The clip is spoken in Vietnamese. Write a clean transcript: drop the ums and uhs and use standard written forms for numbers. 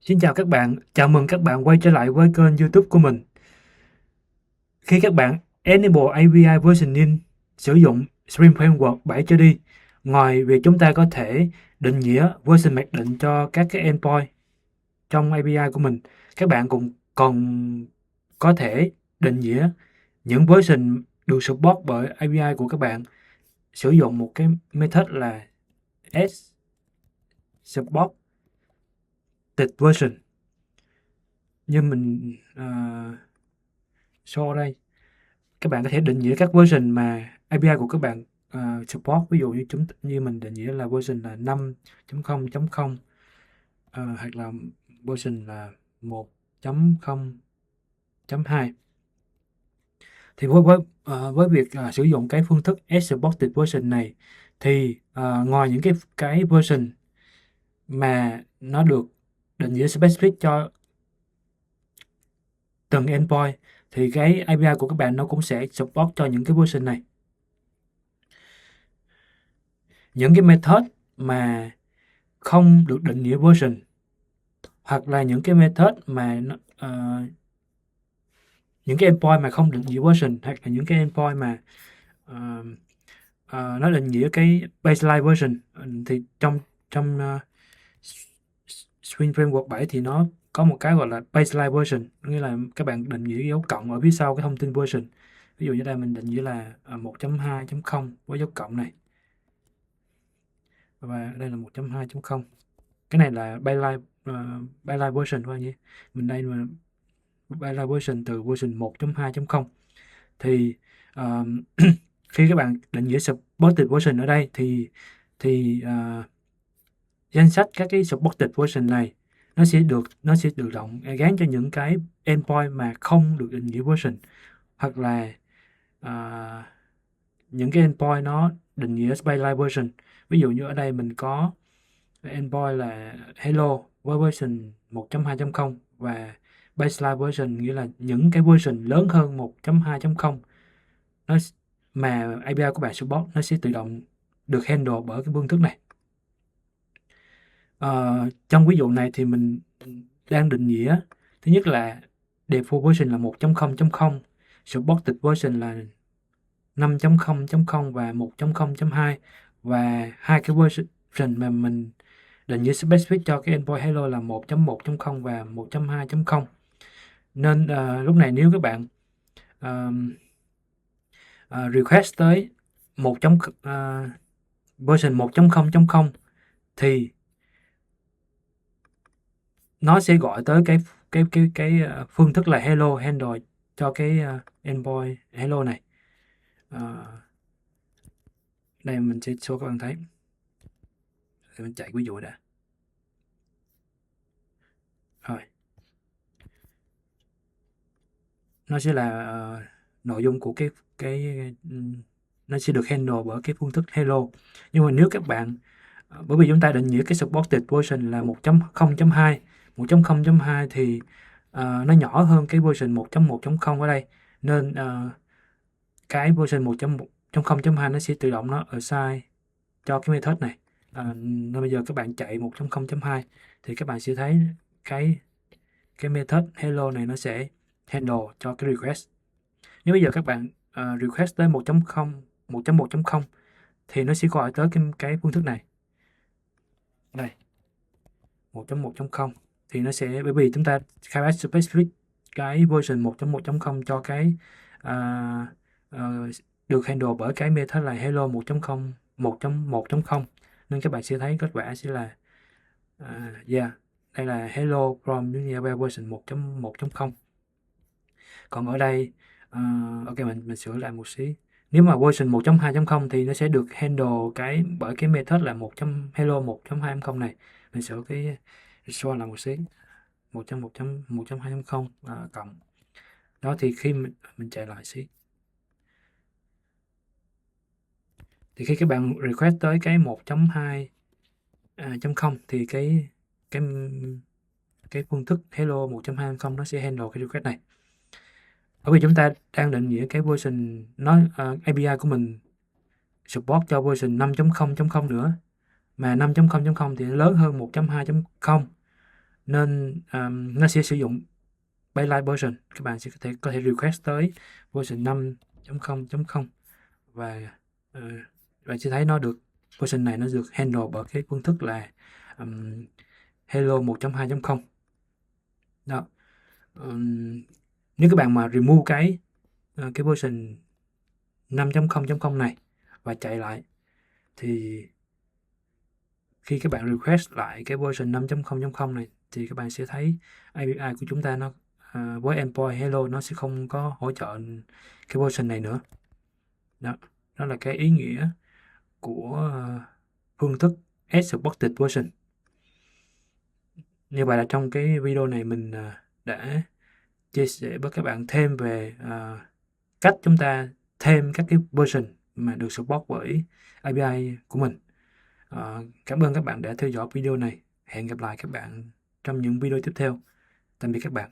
Xin chào các bạn, chào mừng các bạn quay trở lại với kênh YouTube của mình. Khi các bạn enable API versioning sử dụng Spring Framework 7 trở đi, ngoài việc chúng ta có thể định nghĩa version mặc định cho các cái endpoint trong API của mình, các bạn cũng còn có thể định nghĩa những version được support bởi API của các bạn sử dụng một cái method là support version như mình show đây. Các bạn có thể định nghĩa các version mà API của các bạn support, ví dụ như mình định nghĩa là version là 5.0.0 hoặc là version là 1.0.2. Thì với việc sử dụng cái phương thức as supported version này thì ngoài những cái version mà nó được định nghĩa specific cho từng endpoint thì cái API của các bạn nó cũng sẽ support cho những cái version này. Những cái method mà không được định nghĩa version hoặc là những cái method mà những cái endpoint mà không định nghĩa version hoặc là những cái endpoint mà nó định nghĩa cái baseline version thì trong Spring Framework 7 thì nó có một cái gọi là baseline version, nghĩa là các bạn định nghĩa dấu cộng ở phía sau cái thông tin version. Ví dụ như đây mình định nghĩa là 1.2.0 với dấu cộng này, và đây là 1.2.0. Cái này là baseline version thôi nhé. Mình đây là baseline version từ version 1.2.0. Thì khi các bạn định nghĩa supported version ở đây thì danh sách các cái supported version này nó sẽ tự động gán cho những cái endpoint mà không được định nghĩa version, hoặc là những cái endpoint nó định nghĩa baseline version. Ví dụ như ở đây mình có endpoint là hello với version 1.2.0 và baseline version, nghĩa là những cái version lớn hơn 1.2.0 nó mà API của bạn support, nó sẽ tự động được handle bởi cái phương thức này. Trong ví dụ này thì mình đang định nghĩa thứ nhất là default version là 1.0.0, supported version là 5.0.0 và 1.0.2, và hai cái version mà mình định nghĩa specific cho cái endpoint hello là 1.1.0 và 1.2.0. Nên lúc này nếu các bạn request tới version 1.0.0 thì nó sẽ gọi tới cái phương thức là hello handle cho cái endpoint hello này. Đây mình sẽ show các bạn thấy. Để mình chạy ví dụ đã. Rồi. Nó sẽ là nội dung của cái nó sẽ được handle bởi cái phương thức hello. Nhưng mà nếu các bạn bởi vì chúng ta định nghĩa cái supported version là 1.0.2, 1.0.2 thì nó nhỏ hơn cái version 1.1.0 ở đây, nên cái version 1.0.2 nó sẽ tự động nó assign cho cái method này. Nên bây giờ các bạn chạy 1.0.2 thì các bạn sẽ thấy cái method hello này nó sẽ handle cho cái request. Nếu bây giờ các bạn request tới 1.1.0 thì nó sẽ gọi tới cái phương thức này. Đây, 1.1.0 thì nó sẽ, bởi vì chúng ta khai báo specific cái version 1.1.0 cho cái được handle bởi cái method là hello 1.1.0, nên các bạn sẽ thấy kết quả sẽ là đây là hello from version 1.1.0. Còn ở đây ok, mình sửa lại một xí. Nếu mà version 1.2.0 thì nó sẽ được handle bởi cái method là hello 1.2.0 này. Mình sửa cái show là một xí, 1.1.2.0 cộng. Đó, thì khi mình chạy lại xí, thì khi các bạn request tới cái 1.2.0 thì cái phương thức hello 1.2.0 nó sẽ handle cái request này. Bởi vì chúng ta đang định nghĩa cái version API của mình support cho version 5.0.0 nữa, mà 5.0.0 thì nó lớn hơn 1.2.0, nên nó sẽ sử dụng Byte version. Các bạn sẽ có thể request tới version 5.0.0 và bạn sẽ thấy nó được version này nó được handle bởi cái phương thức là Hello 1.2.0 đó. Nếu các bạn mà remove cái version 5.0.0 này và chạy lại thì khi các bạn request lại cái version 5.0.0 này thì các bạn sẽ thấy API của chúng ta nó với endpoint hello nó sẽ không có hỗ trợ cái version này nữa. Đó là cái ý nghĩa của phương thức add supported version. Như vậy là trong cái video này mình đã chia sẻ với các bạn thêm về cách chúng ta thêm các cái version mà được support bởi API của mình. Cảm ơn các bạn đã theo dõi video này. Hẹn gặp lại các bạn trong những video tiếp theo. Tạm biệt các bạn.